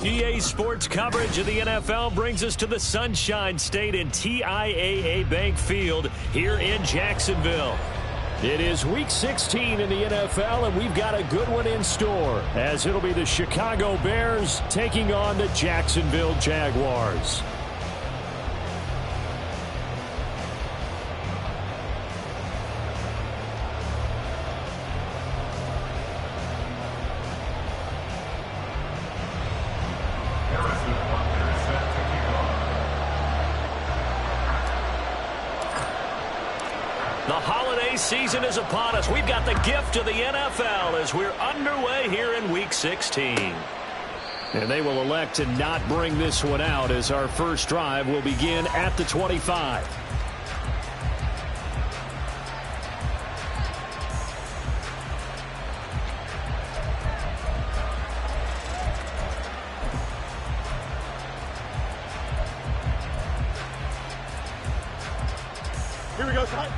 GA Sports coverage of the NFL brings us to the Sunshine State in TIAA Bank Field here in Jacksonville. It is Week 16 in the NFL, and we've got a good one in store, as it'll be the Chicago Bears taking on the Jacksonville Jaguars. The holiday season is upon us. We've got the gift of the NFL as we're underway here in Week 16. And they will elect to not bring this one out as our first drive will begin at the 25. Here we go, Ty.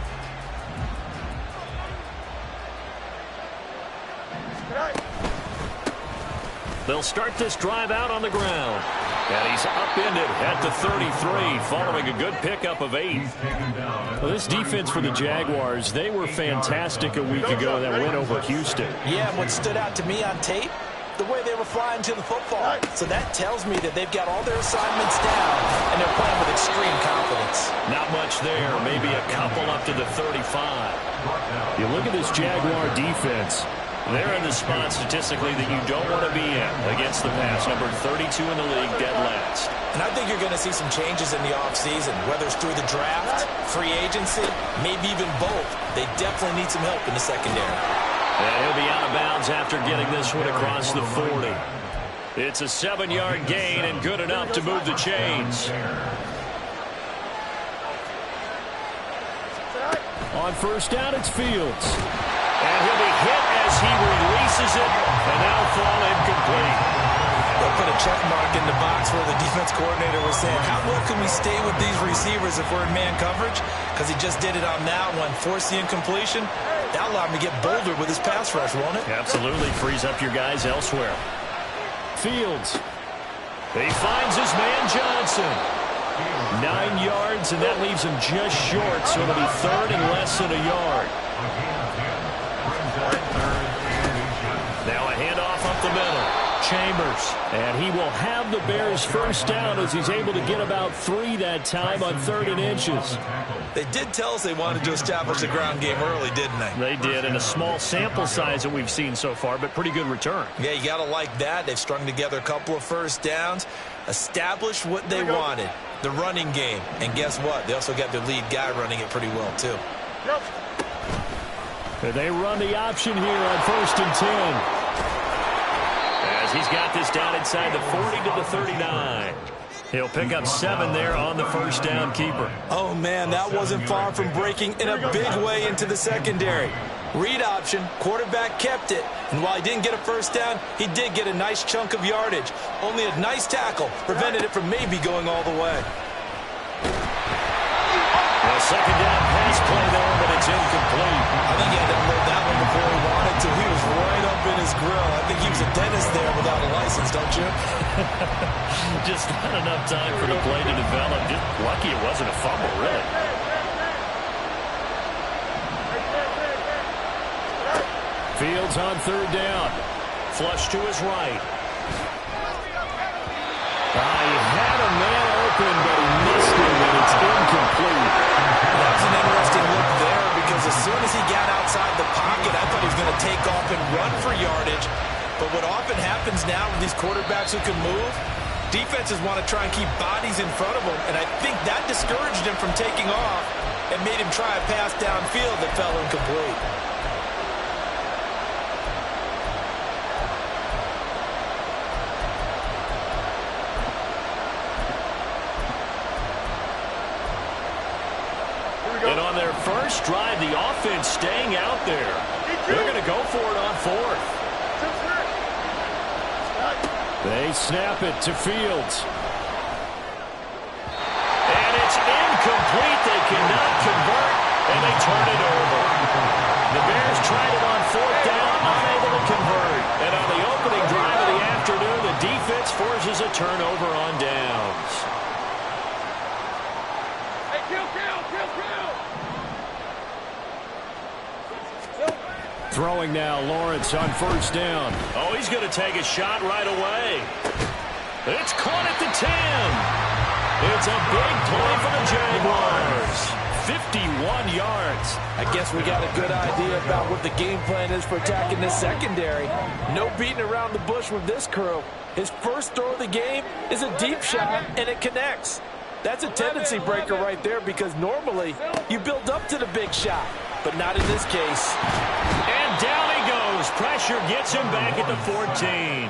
They'll start this drive out on the ground. And he's upended at the 33 following a good pickup of 8. Well, this defense for the Jaguars, they were fantastic a week ago in that win over Houston. Yeah, what stood out to me on tape, the way they were flying to the football. So that tells me that they've got all their assignments down, and they're playing with extreme confidence. Not much there, maybe a couple up to the 35. You look at this Jaguar defense. They're in the spot statistically that you don't want to be in against the pass. Number 32 in the league, dead last. And I think you're going to see some changes in the offseason, whether it's through the draft, free agency, maybe even both. They definitely need some help in the secondary. And he'll be out of bounds after getting this one across the 40. It's a 7-yard gain and good enough to move the chains. On first down, it's Fields. And he'll be hit as he releases it, and now fall incomplete. They'll put a check mark in the box where the defense coordinator was saying, how well can we stay with these receivers if we're in man coverage? Because he just did it on that one, forced the incompletion. That'll allow him to get bolder with his pass rush, won't it? Absolutely, frees up your guys elsewhere. Fields. He finds his man Johnson. 9 yards, and that leaves him just short, so it'll be third and less than a yard. Now a handoff up the middle. Chambers. And he will have the Bears first down as he's able to get about 3 that time on 3rd and inches. They did tell us they wanted to establish the ground game early, didn't they? They did, in a small sample size that we've seen so far, but pretty good return. Yeah, you got to like that. They've strung together a couple of first downs, established what they wanted, the running game. And guess what? They also got their lead guy running it pretty well, too. And they run the option here on 1st and 10. As he's got this down inside the 40 to the 39. He'll pick up 7 there on the first down keeper. Oh, man, that wasn't far from breaking in a big way into the secondary. Read option, quarterback kept it. And while he didn't get a first down, he did get a nice chunk of yardage. Only a nice tackle prevented it from maybe going all the way. A second down pass play there, but it's incomplete. I think he had to unload that one before he wanted to. He was right up in his grill. I think he was a dentist there without a license, don't you? Just not enough time for the play to develop. Just lucky it wasn't a fumble, really. Fields on 3rd down. Flush to his right. He had a man open, but he missed him, and it's incomplete. That was an interesting look there because as soon as he got outside the pocket, I thought he was going to take off and run for yardage. But what often happens now with these quarterbacks who can move, defenses want to try and keep bodies in front of them, and I think that discouraged him from taking off and made him try a pass downfield that fell incomplete. And on their first drive, the offense staying out there. They're going to go for it on 4th. They snap it to Fields. And it's incomplete. They cannot convert, and they turn it over. The Bears tried it on 4th down, unable to convert. And on the opening drive of the afternoon, the defense defense forces a turnover on downs. Hey, kill. Throwing now, Lawrence on first down. Oh, he's going to take a shot right away. It's caught at the 10. It's a big play for the Jaguars. 51 yards. I guess we got a good idea about what the game plan is for attacking this secondary. No beating around the bush with this crew. His first throw of the game is a deep shot, and it connects. That's a tendency breaker right there because normally you build up to the big shot, but not in this case. And down he goes. Pressure gets him back at the 14.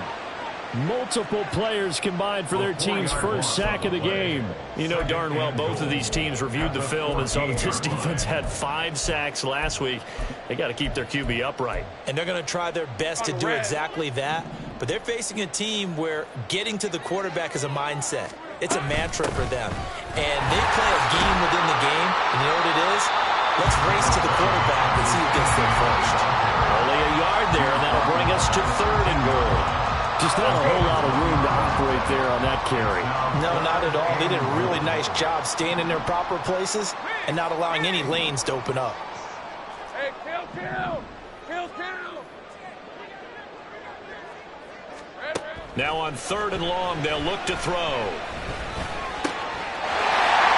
Multiple players combined for their team's first sack of the game. You know darn well both of these teams reviewed the film and saw that this defense had 5 sacks last week. They got to keep their QB upright. And they're going to try their best to do exactly that. But they're facing a team where getting to the quarterback is a mindset. It's a mantra for them. And they play a game within the game. And you know what it is? Let's race to the quarterback and see who gets there first. Only a yard there, and that'll bring us to 3rd and goal. Just not a whole lot of room to operate there on that carry. No, not at all. They did a really nice job staying in their proper places and not allowing any lanes to open up. Hey, kill. Now on 3rd and long, they'll look to throw.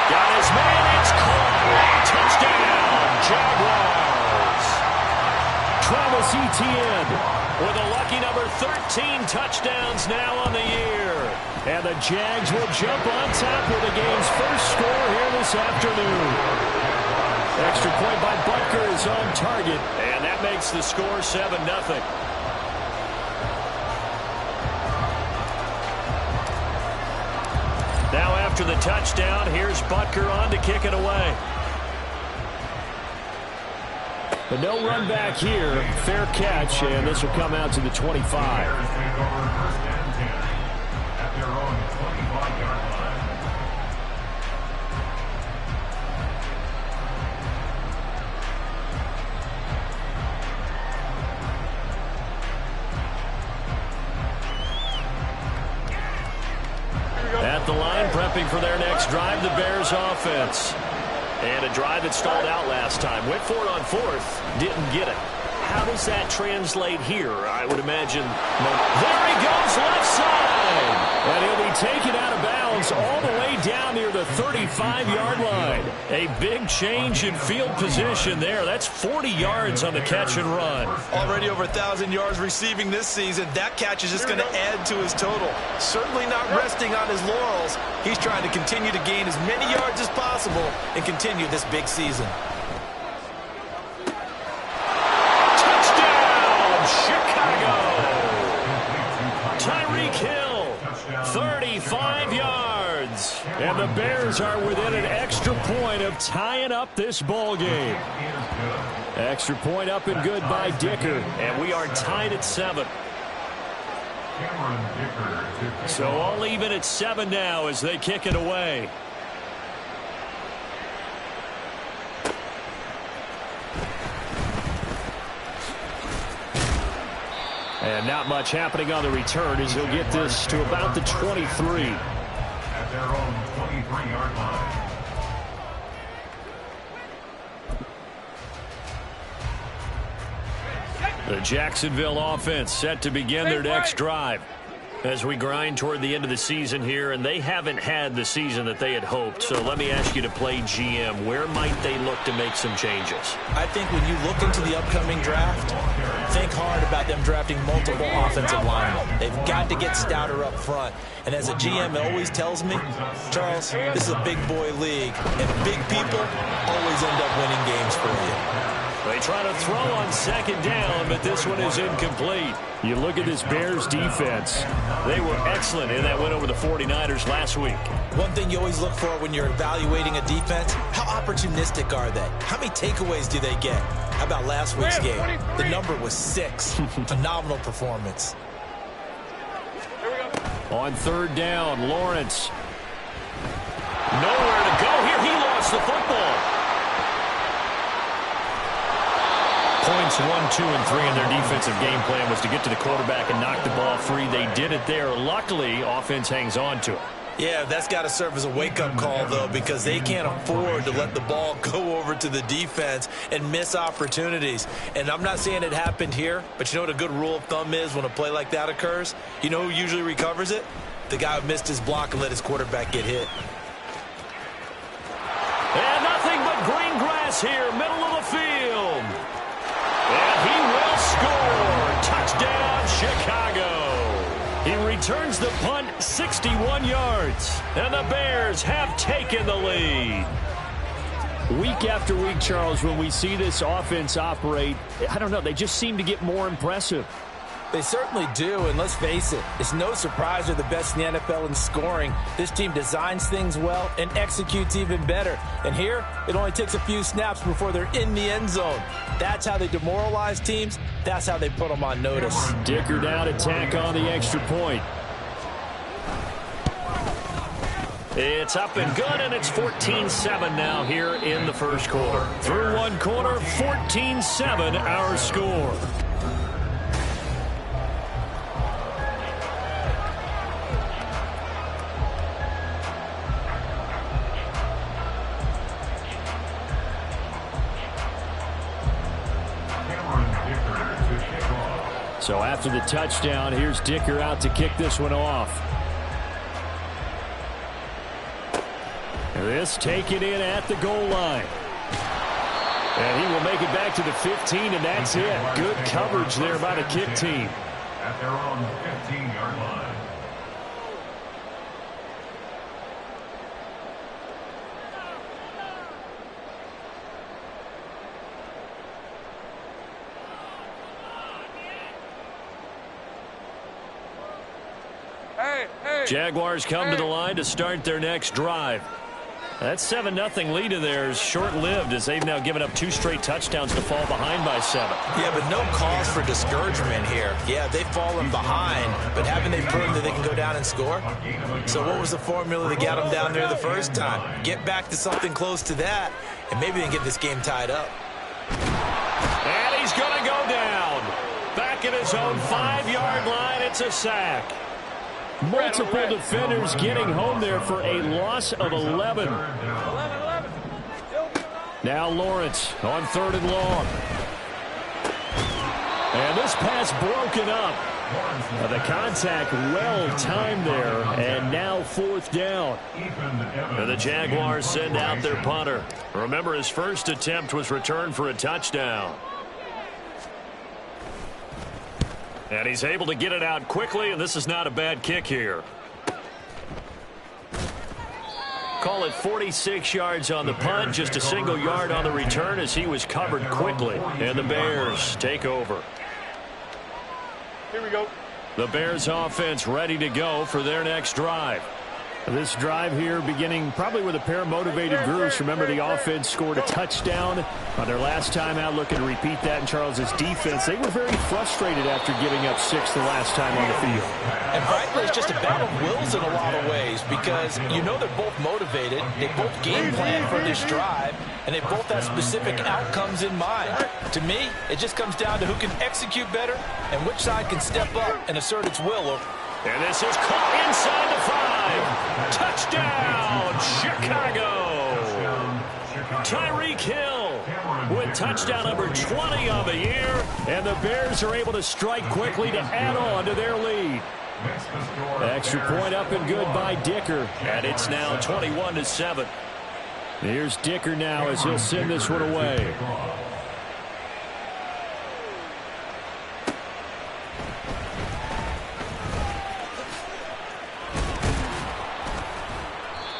Got his man, it's caught. Touchdown, Jaguars. Travis Etienne with a lucky number 13 touchdowns now on the year. And the Jags will jump on top with the game's first score here this afternoon. Extra point by Butker is on target, and that makes the score 7-0. Now after the touchdown, here's Butker on to kick it away. But no run back here. Fair catch, and this will come out to the 25. At the line, prepping for their next drive, the Bears offense. And a drive that stalled out last time. Went for it on 4th. Didn't get it. How does that translate here? I would imagine. There he goes, left side. And he'll be taken out of bounds all the way down near the 35-yard line. A big change in field position there. That's 40 yards on the catch and run. Already over 1,000 yards receiving this season. That catch is just going to add to his total. Certainly not resting on his laurels. He's trying to continue to gain as many yards as possible and continue this big season. Touchdown, Chicago! Tyreek Hill, 35 yards. And the Bears are within an extra point of tying up this ball game. Extra point up and good by Dicker. And we are tied at 7. So all even at 7 now as they kick it away. And not much happening on the return as he'll get this to about the 23. At their own 23-yard line. The Jacksonville offense set to begin their next drive as we grind toward the end of the season here, and they haven't had the season that they had hoped. So let me ask you to play GM. Where might they look to make some changes? I think when you look into the upcoming draft, think hard about them drafting multiple offensive linemen. They've got to get stouter up front. And as a GM, it always tells me, Charles, this is a big boy league, and big people always end up winning games for you. They try to throw on 2nd down, but this one is incomplete. You look at this Bears defense. They were excellent in that win over the 49ers last week. One thing you always look for when you're evaluating a defense, how opportunistic are they? How many takeaways do they get? How about last week's game? The number was 6. Phenomenal performance. On 3rd down, Lawrence. Nowhere to go here. He lost the football. Points 1, 2, and 3 in their defensive game plan was to get to the quarterback and knock the ball free. They did it there. Luckily, offense hangs on to it. Yeah, that's got to serve as a wake-up call, though, because they can't afford to let the ball go over to the defense and miss opportunities. And I'm not saying it happened here, but you know what a good rule of thumb is when a play like that occurs? You know who usually recovers it? The guy who missed his block and let his quarterback get hit. And nothing but green grass here, middle of the field. And he will score. Touchdown, Chicago. He returns the punt 61 yards. And the Bears have taken the lead. Week after week, Charles, when we see this offense operate, I don't know, they just seem to get more impressive. They certainly do, and let's face it, it's no surprise they're the best in the NFL in scoring. This team designs things well and executes even better. And here, it only takes a few snaps before they're in the end zone. That's how they demoralize teams. That's how they put them on notice. Dicker down to tack on the extra point. It's up and good, and it's 14-7 now here in the first quarter. Through one quarter, 14-7 our score. So after the touchdown, here's Dicker out to kick this one off. This taken in at the goal line. And he will make it back to the 15, and that's it. Good coverage there by the kick team. At their own 15-yard line. Jaguars come to the line to start their next drive. That 7-0 lead of theirs short-lived as they've now given up 2 straight touchdowns to fall behind by 7. Yeah, but no cause for discouragement here. Yeah, they've fallen behind, but haven't they proven that they can go down and score? So what was the formula that got them down there the first time? Get back to something close to that, and maybe they can get this game tied up. And he's going to go down. Back at his own 5-yard line, it's a sack. Multiple defenders getting home there for a loss of 11. Now Lawrence on 3rd and long. And this pass broken up. The contact well timed there, and now 4th down. And the Jaguars send out their punter. Remember, his first attempt was returned for a touchdown. And he's able to get it out quickly, and this is not a bad kick here. Call it 46 yards on the punt, just a single yard on the return as he was covered quickly. And the Bears take over. Here we go. The Bears offense ready to go for their next drive. This drive here beginning probably with a pair of motivated groups. Remember, the offense scored a touchdown on their last time out, looking to repeat that in Charles's defense. They were very frustrated after giving up 6 the last time on the field. And frankly, it's just a battle of wills in a lot of ways because you know they're both motivated. They both game plan for this drive, and they both have specific outcomes in mind. To me, it just comes down to who can execute better and which side can step up and assert its will. And this is caught inside the 5. Touchdown, Chicago. Tyreek Hill with touchdown number 20 on the year. And the Bears are able to strike quickly to add on to their lead. Extra point up and good by Dicker. And it's now 21-7. Here's Dicker now as he'll send this one away.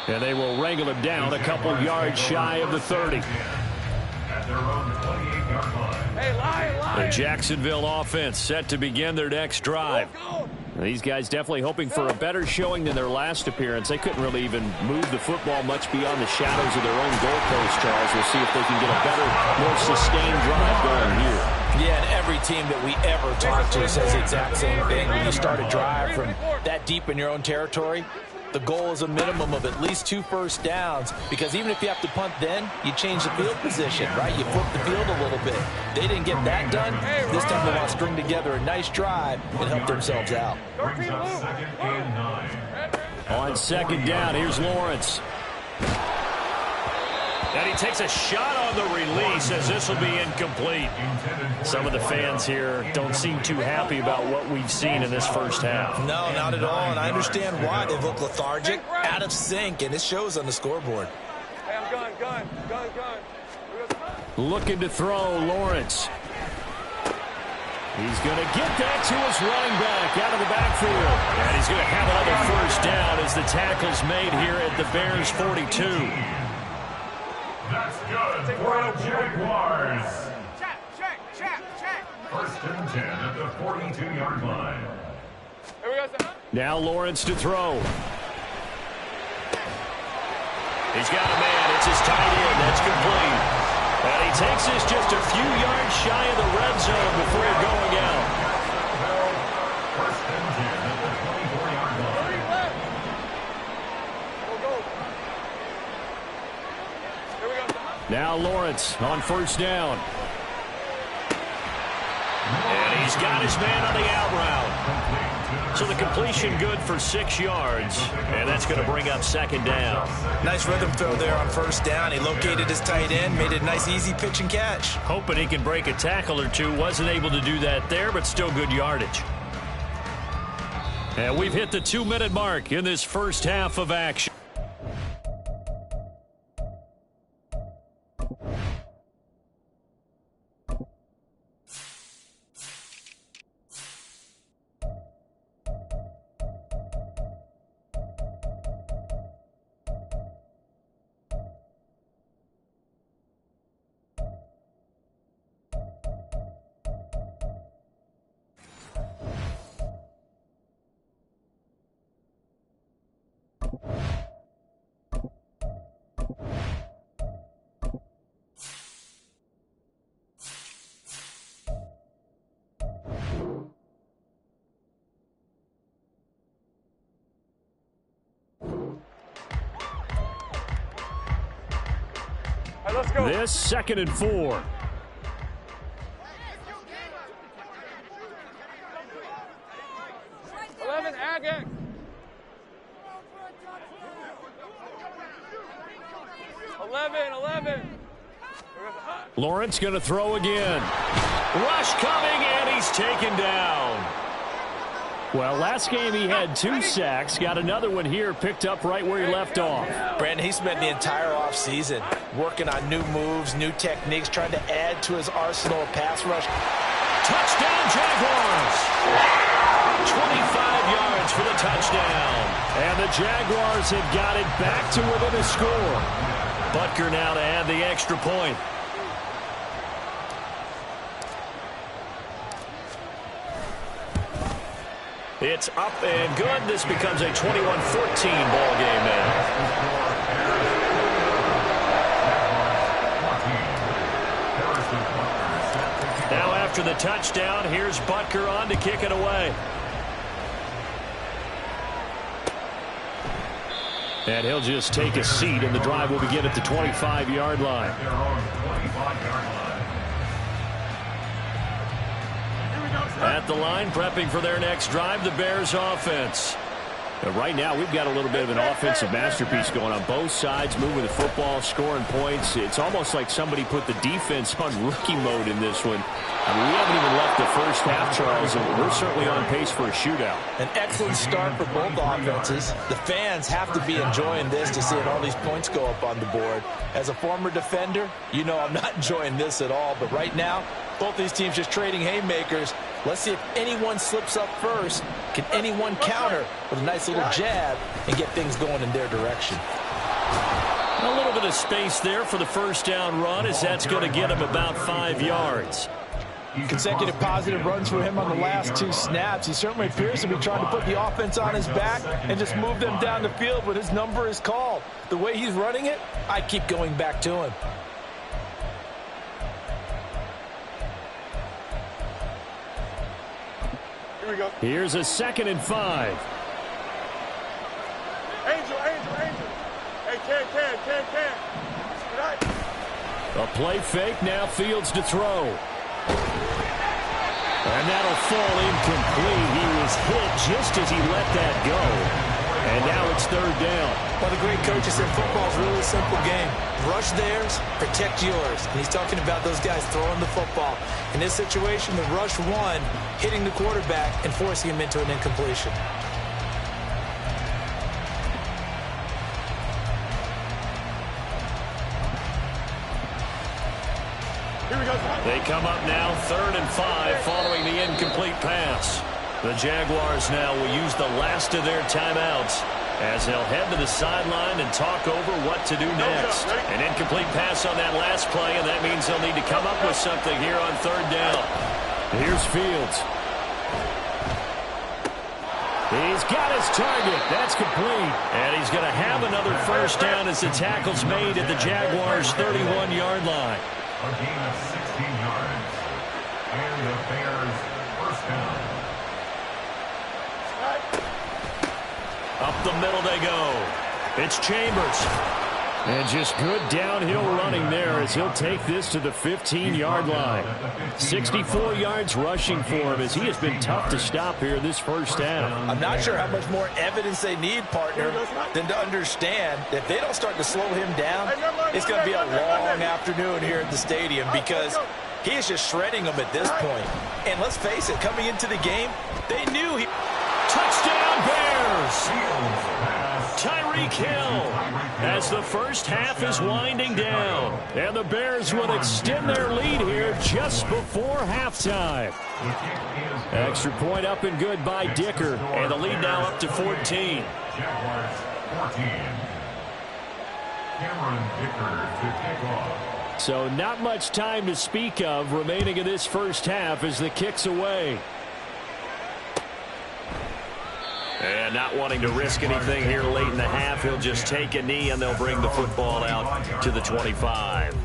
And they will wrangle him down a couple yards shy of the 30. At their own 28-yard line. Hey, lie. The Jacksonville offense set to begin their next drive. These guys definitely hoping for a better showing than their last appearance. They couldn't really even move the football much beyond the shadows of their own goalpost, Charles. We'll see if they can get a better, more sustained drive going here. Yeah, and every team that we ever talk to says the exact same thing. When you start a drive from that deep in your own territory, The goal is a minimum of at least 2 first downs, because even if you have to punt then, you change the field position, right? You flip the field a little bit. They didn't get that done. This time they want to string together a nice drive and help themselves out. Brings up 2nd and 9. On 2nd down, here's Lawrence. And he takes a shot on the release as this will be incomplete. Some of the fans here don't seem too happy about what we've seen in this first half. No, not at all, and I understand why. They look lethargic, out of sync, and it shows on the scoreboard. Hey, I'm gun. Looking to throw, Lawrence. He's going to get that to his running back out of the backfield. And he's going to have another first down as the tackle's made here at the Bears' 42. That's good for the Jaguars. Check. 1st and 10 at the 42-yard line. Here we go, sir. Now Lawrence to throw. He's got a man. It's his tight end. That's complete. And he takes this just a few yards shy of the red zone before going out. 1st and 10 at the 24-yard line. Go. Here we go, sir. Now Lawrence on 1st down. And he's got his man on the out route. So the completion good for 6 yards. And that's going to bring up 2nd down. Nice rhythm throw there on 1st down. He located his tight end, made it a nice, easy pitch and catch. Hoping he can break a tackle or two. Wasn't able to do that there, but still good yardage. And we've hit the 2-minute mark in this first half of action. Hey, let's go. This 2nd and 4. Agate. Eleven. Lawrence going to throw again. Rush coming, and he's taken down. Well, last game he had 2 sacks. Got another one here, picked up right where he left off. Brandon, he spent the entire offseason working on new moves, new techniques, trying to add to his arsenal of pass rush. Touchdown, Jaguars! 25 yards for the touchdown. And the Jaguars have got it back to within a score. Butker now to add the extra point. It's up and good. This becomes a 21-14 ball game now. Now after the touchdown, here's Butker on to kick it away. And he'll just take a seat, and the drive will begin at the 25-yard line. At the line, prepping for their next drive, the Bears offense. Right now, we've got a little bit of an offensive masterpiece going on both sides, moving the football, scoring points. It's almost like somebody put the defense on rookie mode in this one. I mean, we haven't even left the first half, Charles, and we're certainly on pace for a shootout. An excellent start for both offenses. The fans have to be enjoying this to see all these points go up on the board. As a former defender, you know I'm not enjoying this at all. But right now, both these teams just trading haymakers. Let's see if anyone slips up first. Can anyone counter with a nice little jab and get things going in their direction? A little bit of space there for the first down run, as that's going to get him about 5 yards. Consecutive positive runs for him on the last 2 snaps. He certainly appears to be trying to put the offense on his back and just move them down the field when his number is called. The way he's running it, I keep going back to him. Here we go. Here's a 2nd and 5. Hey, Angel. Hey, can. A play fake, now Fields to throw. And that'll fall incomplete. He was hit just as he let that go. And now it's third down. Well, the great coaches said football is really a simple game. Rush theirs, protect yours. And he's talking about those guys throwing the football. In this situation, the rush one, hitting the quarterback and forcing him into an incompletion. They come up now 3rd and 5 following the incomplete pass. The Jaguars now will use the last of their timeouts as they'll head to the sideline and talk over what to do next. An incomplete pass on that last play, and that means they'll need to come up with something here on 3rd down. Here's Fields. He's got his target. That's complete. And he's going to have another first down as the tackle's made at the Jaguars' 31-yard line. A gain of 16 yards. And the Bears first down. Up the middle they go. It's Chambers. And just good downhill running there as he'll take this to the 15-yard line. 64 yards rushing for him as he has been tough to stop here this first half. I'm not sure how much more evidence they need, partner, than to understand that if they don't start to slow him down, it's going to be a long afternoon here at the stadium because he is just shredding them at this point. And let's face it, coming into the game, they knew he... Touchdown Bears! Tyreek Hill as the first half is winding down. And the Bears would extend their lead here just before halftime. Extra point up and good by Dicker. And the lead now up to 14. Jaguars 14. Cameron Dicker to kick off. So not much time to speak of remaining in this first half as the kick's away. And not wanting to risk anything here late in the half, he'll just take a knee and they'll bring the football out to the 25.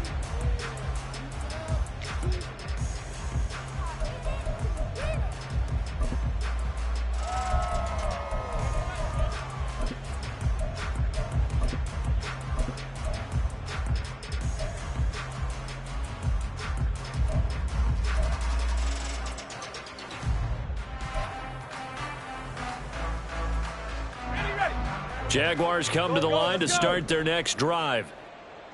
Jaguars come to the line to start their next drive.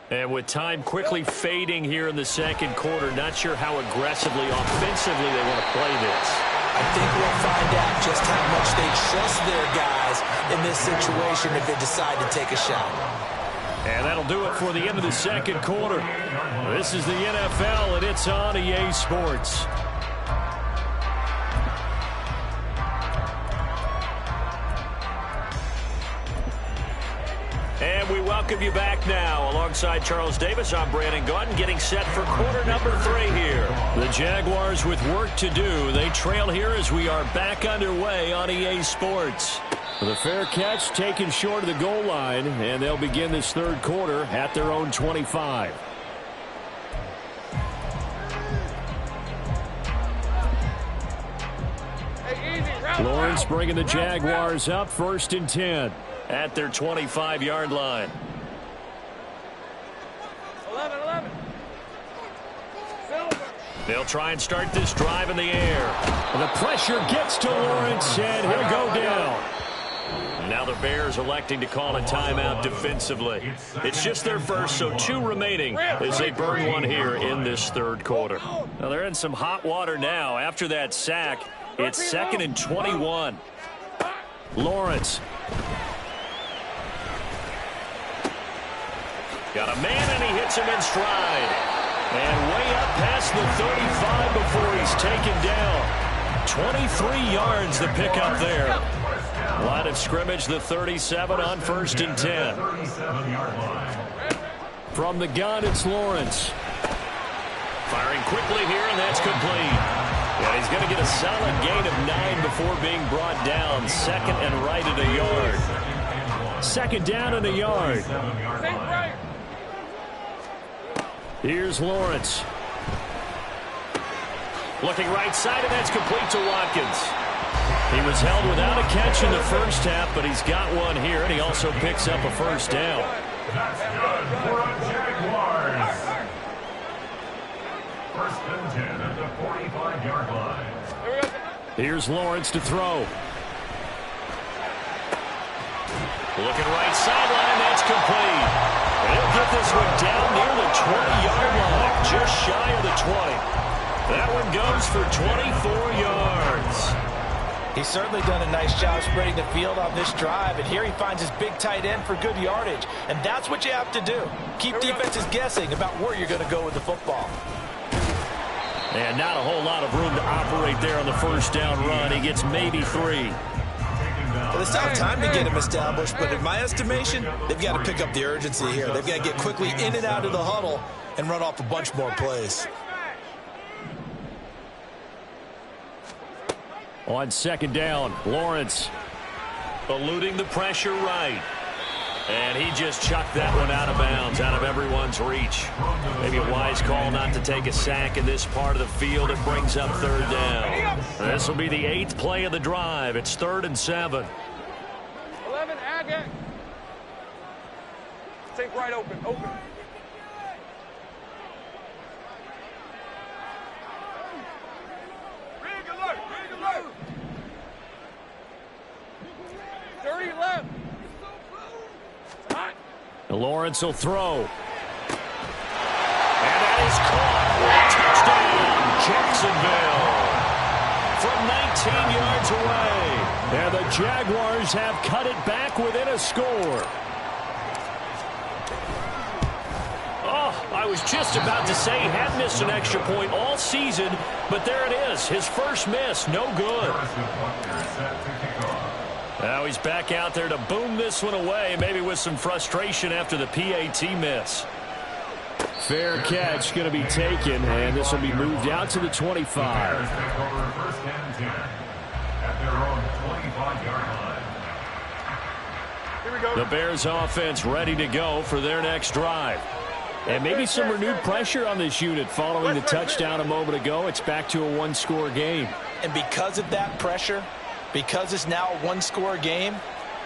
And with time quickly fading here in the second quarter, not sure how aggressively, offensively they want to play this. I think we'll find out just how much they trust their guys in this situation if they decide to take a shot. And that'll do it for the end of the second quarter. This is the NFL, and it's on EA Sports. And we welcome you back now. Alongside Charles Davis, I'm Brandon Gaudin, getting set for quarter number 3 here. The Jaguars with work to do. They trail here as we are back underway on EA Sports. The fair catch taken short of the goal line, and they'll begin this third quarter at their own 25. Lawrence bringing the Jaguars up 1st and 10. At their 25-yard line. 11. They'll try and start this drive in the air. The pressure gets to Lawrence, and he'll go down. Now the Bears electing to call a timeout defensively. It's just their first, so 2 remaining as they burn one here in this third quarter. Now they're in some hot water now. After that sack, it's 2nd and 21. Lawrence. Got a man, and he hits him in stride. And way up past the 35 before he's taken down. 23 yards the pickup there. Line of scrimmage, the 37 on 1st and 10. From the gun, it's Lawrence. Firing quickly here, and that's complete. And he's going to get a solid gain of 9 before being brought down. 2nd and right at a yard. 2nd down and a yard. Here's Lawrence. Looking right side, and that's complete to Watkins. He was held without a catch in the first half, but he's got one here, and he also picks up a first down. That's good for a Jaguars. First and 10 at the 45-yard line. Here's Lawrence to throw. Looking right sideline, that's complete. And he'll get this one down near the 20-yard line, just shy of the 20. That one goes for 24 yards. He's certainly done a nice job spreading the field on this drive, and here he finds his big tight end for good yardage. And that's what you have to do. Keep defenses guessing about where you're going to go with the football. And not a whole lot of room to operate there on the first down run. He gets maybe 3. Well, it's not time to get him established, but in my estimation, they've got to pick up the urgency here. They've got to get quickly in and out of the huddle and run off a bunch more plays. On second down, Lawrence eluding the pressure right. And he just chucked that one out of bounds, out of everyone's reach. Maybe a wise call not to take a sack in this part of the field. It brings up third down. This will be the 8th play of the drive. It's 3rd and 7. 11, Agate. Take right open. Open. Rig alert. Rig alert. 30 left. Lawrence will throw. And that is caught. Touchdown, Jacksonville. From 19 yards away. And the Jaguars have cut it back within a score. Oh, I was just about to say he had missed an extra point all season, but there it is. His first miss, no good. Now he's back out there to boom this one away, maybe with some frustration after the PAT miss. Fair catch going to be taken, and this will be moved out to the 25. The Bears offense ready to go for their next drive. And maybe some renewed pressure on this unit following the touchdown a moment ago. It's back to a one-score game. And because of that pressure, because it's now a one-score game,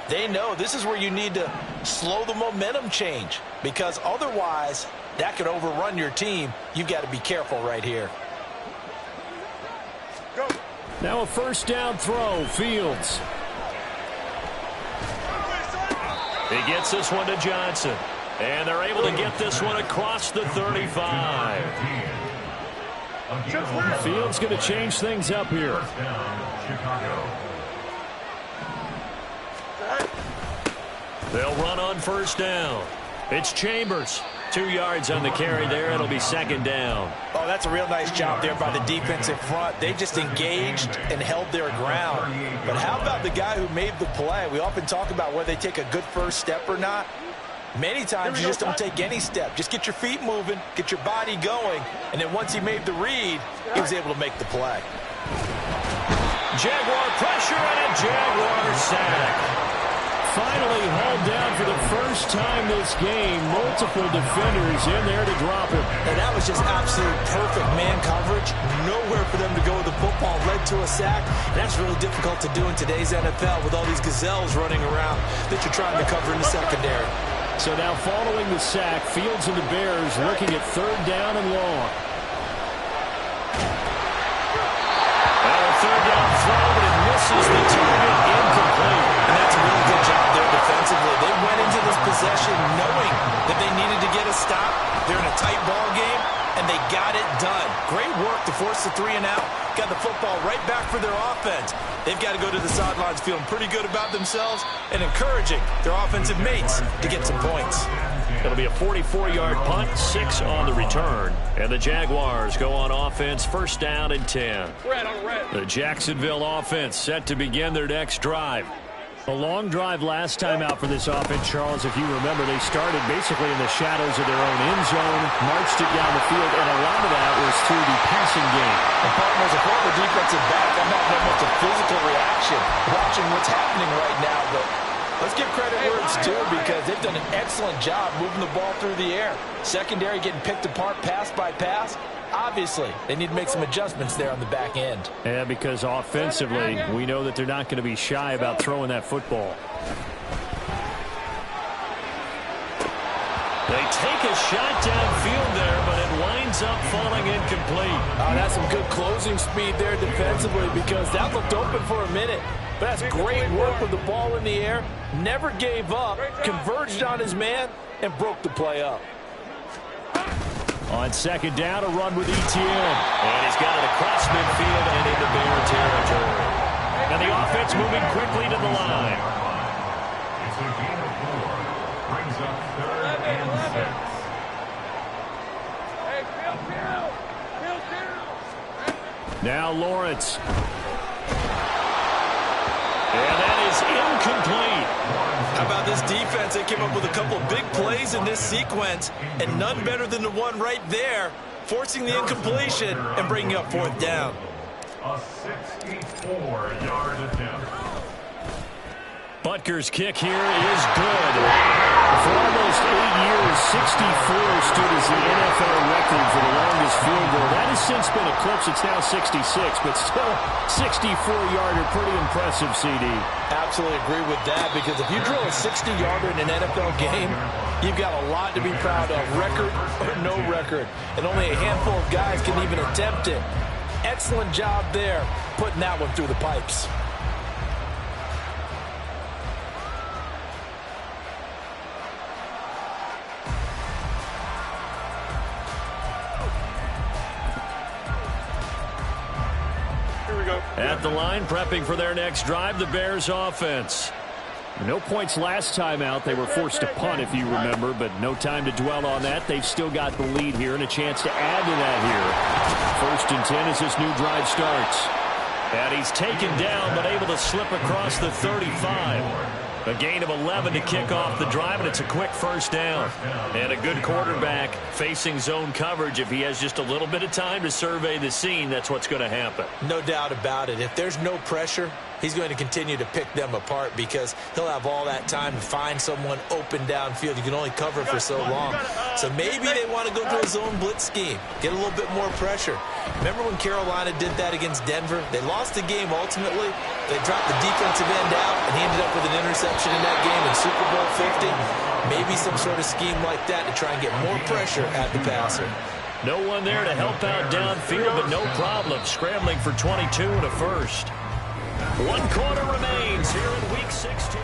they know this is where you need to slow the momentum change, because otherwise that could overrun your team. You've got to be careful right here. Go. Now a first down throw, Fields. He gets this one to Johnson. And they're able to get this one across the 35. Fields going to change things up here. They'll run on first down. It's Chambers. 2 yards on the carry there. It'll be second down. Oh, that's a real nice job there by the defensive front. They just engaged and held their ground. But how about the guy who made the play? We often talk about whether they take a good first step or not. Many times you just don't take any step. Just get your feet moving, get your body going, and then once he made the read, he was able to make the play. Jaguar pressure and a Jaguar sack. Finally hauled down for the first time this game. Multiple defenders in there to drop him. And that was just absolute perfect man coverage. Nowhere for them to go with the football. Led to a sack. And that's really difficult to do in today's NFL with all these gazelles running around that you're trying to cover in the secondary. So now following the sack, Fields and the Bears looking at third down and long. Now a third down throw, but it misses the target, incomplete. And that's a really good job there defensively. They went into this possession knowing that they needed to get a stop. They're in a tight ball game, and they got it done. Great work to force the 3 and out. Got the football right back for their offense. They've got to go to the sidelines feeling pretty good about themselves and encouraging their offensive mates to get some points. It'll be a 44-yard punt, 6 on the return. And the Jaguars go on offense, first down and 10. The Jacksonville offense set to begin their next drive. A long drive last time out for this offense, Charles. If you remember, they started basically in the shadows of their own end zone, marched it down the field, and a lot of that was through the passing game. And partner, as a former defensive back, I'm not that much a physical reaction watching what's happening right now, but let's give credit where it's due, because they've done an excellent job moving the ball through the air. Secondary getting picked apart pass by pass. Obviously, they need to make some adjustments there on the back end. Yeah, because offensively, we know that they're not going to be shy about throwing that football. They take a shot downfield there, but it winds up falling incomplete. That's some good closing speed there defensively, because that looked open for a minute. But that's great work with the ball in the air. Never gave up, converged on his man, and broke the play up. On second down, a run with ETN. And he's got it across midfield and into Bear territory. And the offense moving quickly to the line. It's a gain of 4. Brings up 3rd and 6. Hey, Bill. Now Lawrence. And that is incomplete. How about this defense? They came up with a couple of big plays in this sequence, and none better than the one right there, forcing the incompletion and bringing up 4th down. A 64-yard attempt. Butker's kick here is good. For almost 8 years, 64 stood as the NFL record for the longest field goal. That has since been eclipsed. It's now 66, but still 64-yarder. Pretty impressive, CD. Absolutely agree with that, because if you drill a 60-yarder in an NFL game, you've got a lot to be proud of, record or no record. And only a handful of guys can even attempt it. Excellent job there, putting that one through the pipes. At the line, prepping for their next drive, the Bears offense. No points last time out. They were forced to punt, if you remember, but no time to dwell on that. They've still got the lead here and a chance to add to that here. 1st and 10 as this new drive starts. And he's taken down, but able to slip across the 35. A gain of 11 to kick off the drive, and it's a quick 1st down. And a good quarterback facing zone coverage. If he has just a little bit of time to survey the scene, that's what's going to happen. No doubt about it. If there's no pressure, he's going to continue to pick them apart, because he'll have all that time to find someone open downfield. You can only cover for so long. So maybe they want to go to a zone blitz scheme, get a little bit more pressure. Remember when Carolina did that against Denver? They lost the game ultimately. They dropped the defensive end out, and he ended up with an interception in that game in Super Bowl 50. Maybe some sort of scheme like that to try and get more pressure at the passer. No one there to help out downfield, but no problem. Scrambling for 22 and a 1st. 1 quarter remains here in Week 16.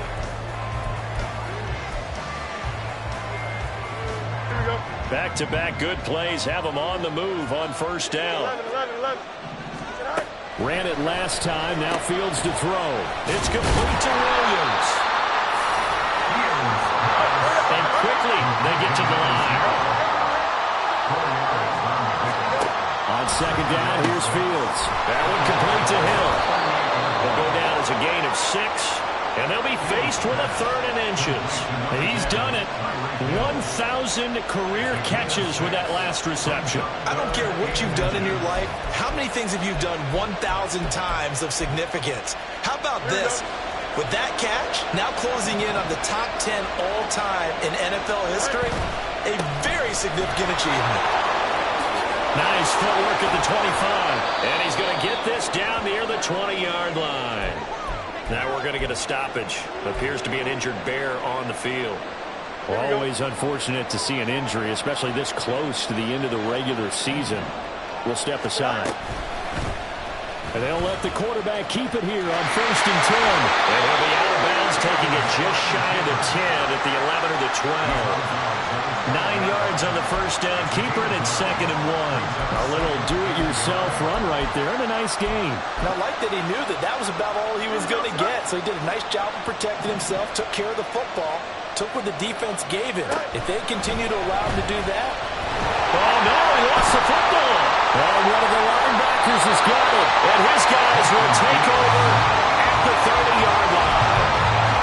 Back-to-back good plays have them on the move on 1st down. 11. Ran it last time, now Fields to throw. It's complete to Williams. And quickly they get to the line. On 2nd down, here's Fields. That one complete to Hill. They'll go down as a gain of 6. And they'll be faced with a 3rd and inches. He's done it. 1,000 career catches with that last reception. I don't care what you've done in your life. How many things have you done 1,000 times of significance? How about this? With that catch, now closing in on the top 10 all-time in NFL history, a very significant achievement. Nice footwork at the 25. And he's going to get this down near the 20-yard line. Now we're going to get a stoppage. Appears to be an injured Bear on the field. Always unfortunate to see an injury, especially this close to the end of the regular season. We'll step aside. And they'll let the quarterback keep it here on 1st and 10. And he'll be out of bounds, taking it just shy of the 10 at the 11 or the 12. 9 yards on the 1st down. Keeper it at 2nd and 1. A little do-it-yourself run right there and a nice gain. And I like that he knew that that was about all he was going to get. So he did a nice job of protecting himself, took care of the football, took what the defense gave him. If they continue to allow him to do that. Oh, no, he lost the football. And one of the linebackers has got it. And his guys will take over at the 30-yard line.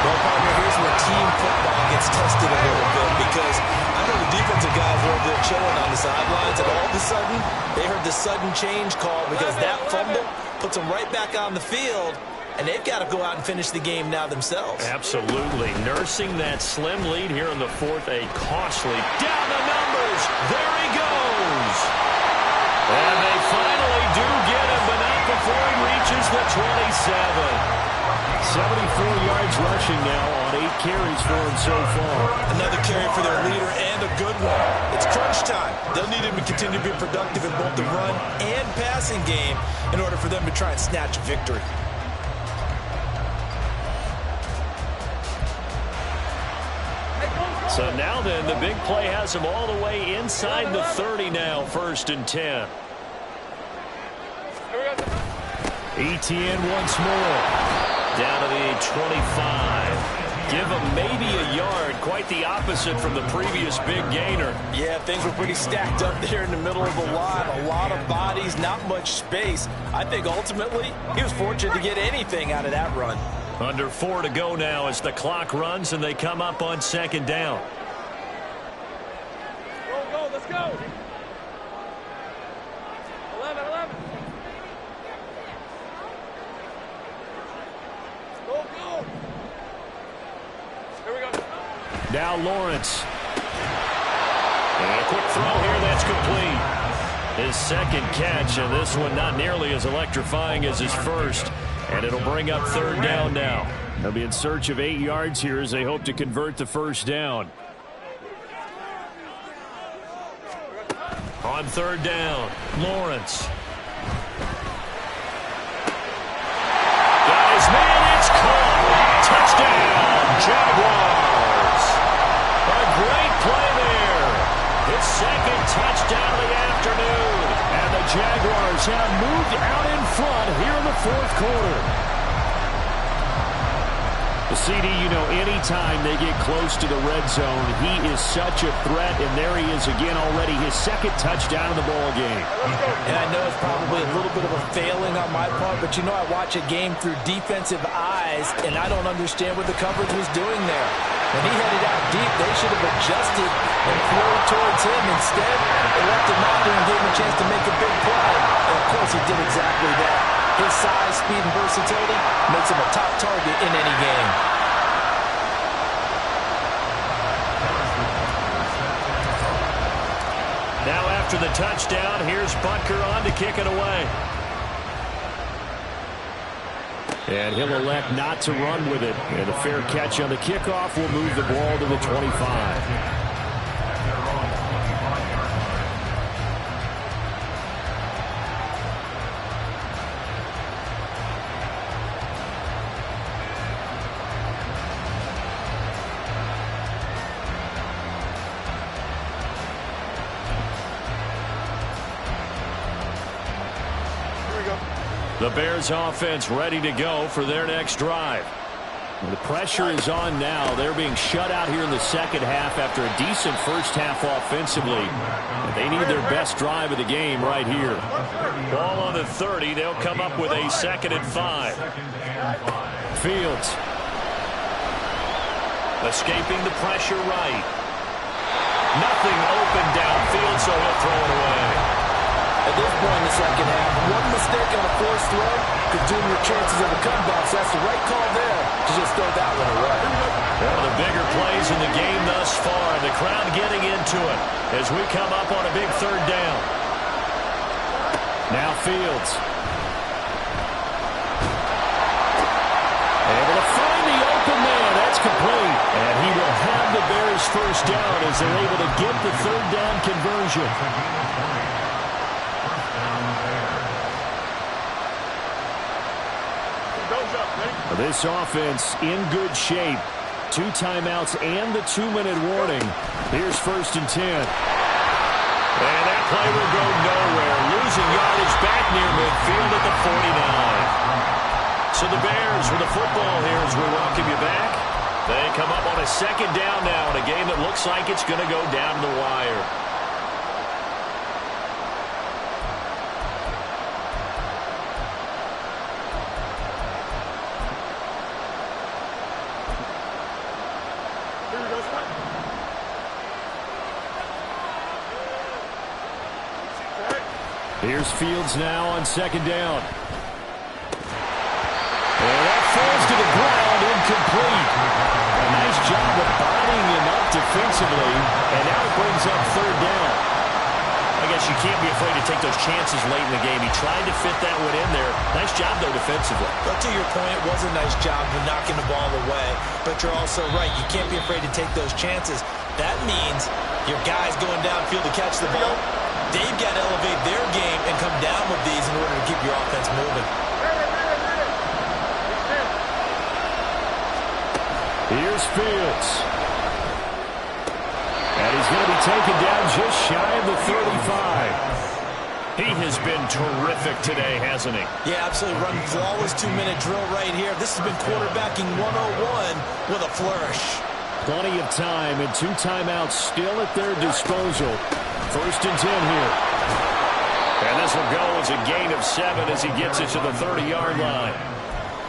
Well, partner, here's where team football gets tested a little bit, because I know the defensive guys were over there chilling on the sidelines, and all of a sudden, they heard the sudden change call, because that fumble puts them right back on the field, and they've got to go out and finish the game now themselves. Absolutely. Nursing that slim lead here in the 4th, a costly. Down the numbers. There he goes. And they finally do get him, but not before he reaches the 27. 74 yards rushing now on 8 carries for him so far. Another carry for their leader and a good one. It's crunch time. They'll need him to continue to be productive in both the run and passing game in order for them to try and snatch a victory. So now then, the big play has him all the way inside the 30 now, 1st and 10. ETN once more. Down to the 25. Give him maybe a yard. Quite the opposite from the previous big gainer. Yeah, things were pretty stacked up there in the middle of the line. A lot of bodies, not much space. I think ultimately he was fortunate to get anything out of that run. Under 4 to go now as the clock runs and they come up on 2nd down. Go, let's go. 11. Go. Here we go. Now Lawrence. And a quick throw here, that's complete. His 2nd catch, and this one not nearly as electrifying as his first. And it'll bring up 3rd down now. They'll be in search of 8 yards here as they hope to convert the 1st down. On 3rd down, Lawrence. Got his man, it's caught. Touchdown, Jaguars. A great play there. His 2nd touchdown of the afternoon. And the Jaguars have moved out in front here in the 4th quarter. The CD, you know, anytime they get close to the red zone, he is such a threat, and there he is again already, his 2nd touchdown of the ball game. And I know it's probably a little bit of a failing on my part, but you know I watch a game through defensive eyes, and I don't understand what the coverage was doing there. When he headed out deep, they should have adjusted and thrown towards him. Instead, they left him out there and gave him a chance to make a big play. And, of course, he did exactly that. His size, speed, and versatility makes him a top target in any game. Now after the touchdown, here's Butker on to kick it away. And he'll elect not to run with it. And a fair catch on the kickoff will move the ball to the 25. The Bears offense ready to go for their next drive. The pressure is on now. They're being shut out here in the 2nd half after a decent first half offensively. They need their best drive of the game right here. Ball on the 30. They'll come up with a 2nd and 5. Fields. Escaping the pressure right. Nothing open downfield, so he'll throw it away. At this point in the 2nd half, one mistake on a forced throw could doom your chances of a comeback. So that's the right call there to just throw that one away. One of the bigger plays in the game thus far. The crowd getting into it as we come up on a big 3rd down. Now Fields. Able to find the open man. That's complete. And he will have the Bears' 1st down as they're able to get the 3rd down conversion. This offense in good shape. 2 timeouts and the 2-minute warning. Here's 1st and 10. And that play will go nowhere. Losing yardage back near midfield at the 49. So the Bears with the football here as we welcome you back. They come up on a 2nd down now in a game that looks like it's going to go down the wire. Here's Fields now on 2nd down. And that falls to the ground, incomplete. A nice job of bodying him up defensively, and now it brings up 3rd down. I guess you can't be afraid to take those chances late in the game. He tried to fit that one in there. Nice job, though, defensively. But to your point, it was a nice job of knocking the ball away. But you're also right. You can't be afraid to take those chances. That means your guys going downfield to catch the ball, they've got to elevate their game and come down with these in order to keep your offense moving. Here's Fields. And he's going to be taken down just shy of the 35. He has been terrific today, hasn't he? Yeah, absolutely. Run flawless 2-minute drill right here. This has been quarterbacking 101 with a flourish. Plenty of time and 2 timeouts still at their disposal. 1st and 10 here. And this will go as a gain of 7 as he gets it to the 30-yard line.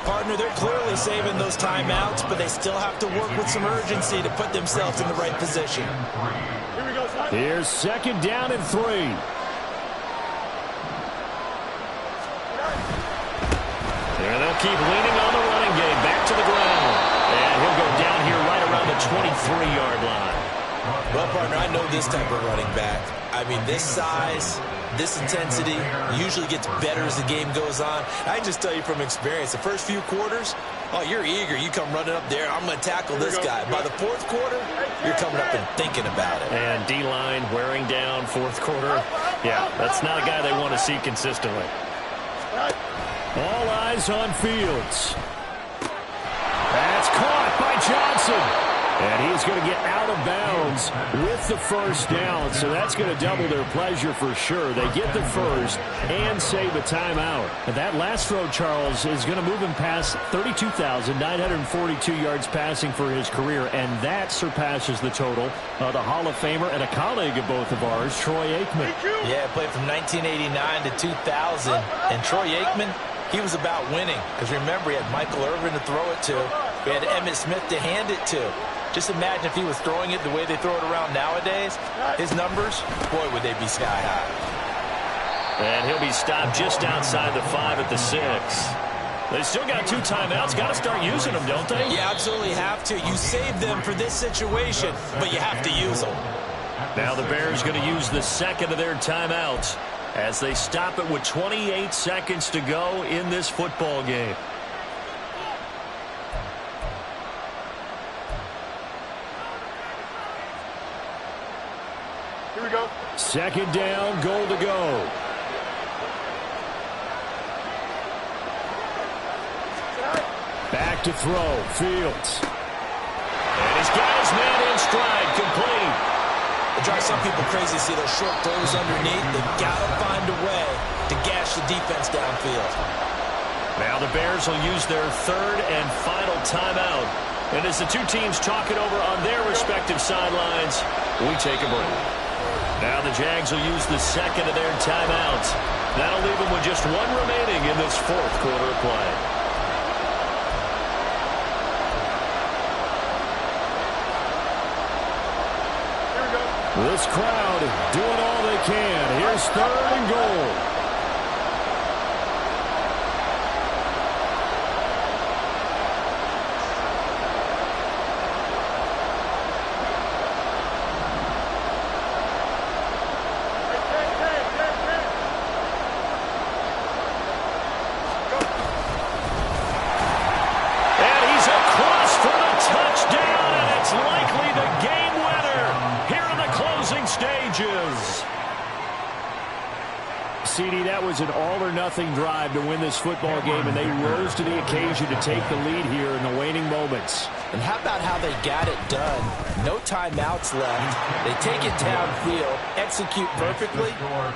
Partner, they're clearly saving those timeouts, but they still have to work with some urgency to put themselves in the right position. Here we go, son. Here's 2nd down and 3. And they'll keep leaning on the running game. Back to the ground. And he'll go down here right around the 23-yard line. Well, partner, I know this type of running back. I mean, this size, this intensity usually gets better as the game goes on. I can just tell you from experience, the first few quarters, oh, you're eager. You come running up there, I'm going to tackle this guy. By the 4th quarter, you're coming up and thinking about it. And D-line wearing down 4th quarter. Yeah, that's not a guy they want to see consistently. All eyes on Fields. That's caught by Johnson. And he's going to get out of bounds with the 1st down. So that's going to double their pleasure for sure. They get the 1st and save a timeout. And that last throw, Charles, is going to move him past 32,942 yards passing for his career. And that surpasses the total of the Hall of Famer and a colleague of both of ours, Troy Aikman. Yeah, played from 1989 to 2000. And Troy Aikman, he was about winning. Because remember, he had Michael Irvin to throw it to. We had Emmitt Smith to hand it to. Just imagine if he was throwing it the way they throw it around nowadays. His numbers, boy, would they be sky high. And he'll be stopped just outside the 5 at the 6. They still got 2 timeouts. Got to start using them, don't they? You absolutely have to. You save them for this situation, but you have to use them. Now the Bears going to use the 2nd of their timeouts as they stop it with 28 seconds to go in this football game. Here we go. 2nd down, goal to go. Back to throw, Fields. And he's got his man in stride, complete. It drives some people crazy to see those short throws underneath. They've got to find a way to gash the defense downfield. Now the Bears will use their 3rd and final timeout. And as the 2 teams talk it over on their respective sidelines, we take a break. Now the Jags will use the 2nd of their timeouts. That'll leave them with just 1 remaining in this 4th quarter of play. This crowd doing all they can. Here's 3rd and goal. CD, that was an all-or-nothing drive to win this football game, and they rose to the occasion to take the lead here in the waning moments. And how about how they got it done? No timeouts left. They take it downfield, execute perfectly,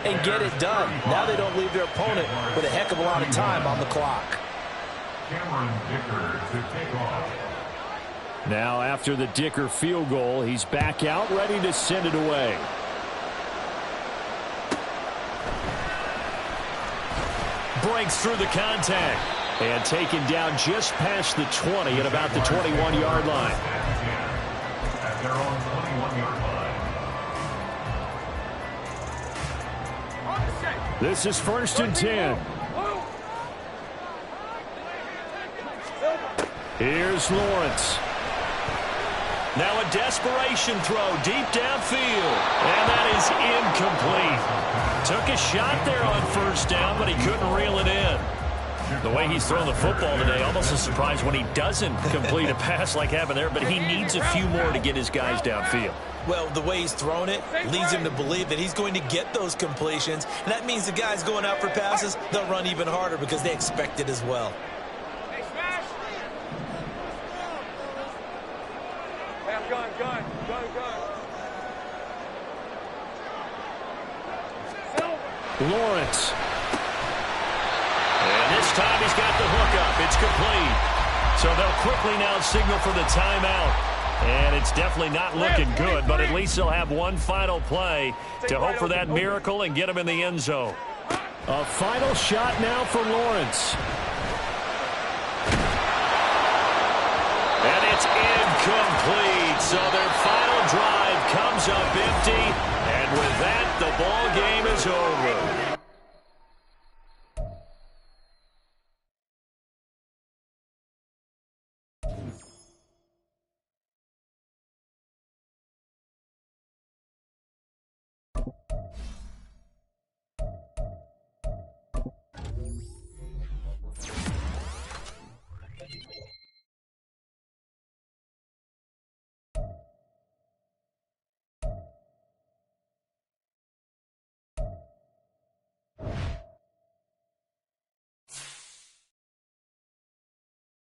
and get it done. Now they don't leave their opponent with a heck of a lot of time on the clock. Now after the Dicker field goal, he's back out, ready to send it away. Breaks through the contact and taken down just past the 20 at about the 21-yard line. At their own 21-yard line. This is 1st and 10. Here's Lawrence. Now a desperation throw deep downfield. And that is incomplete. Took a shot there on first down, but he couldn't reel it in. The way he's thrown the football today, almost a surprise when he doesn't complete a pass like happened there, but he needs a few more to get his guys downfield. Well, the way he's thrown it leads him to believe that he's going to get those completions. And that means the guys going out for passes, they'll run even harder because they expect it as well. Hey, smash! Hey, I'm going. Lawrence. And this time he's got the hook up. It's complete. So they'll quickly now signal for the timeout. And it's definitely not looking good, but at least they'll have one final play to hope for that miracle and get him in the end zone. A final shot now for Lawrence. And it's incomplete. So their final drive comes up empty. And with that, the ball game is over.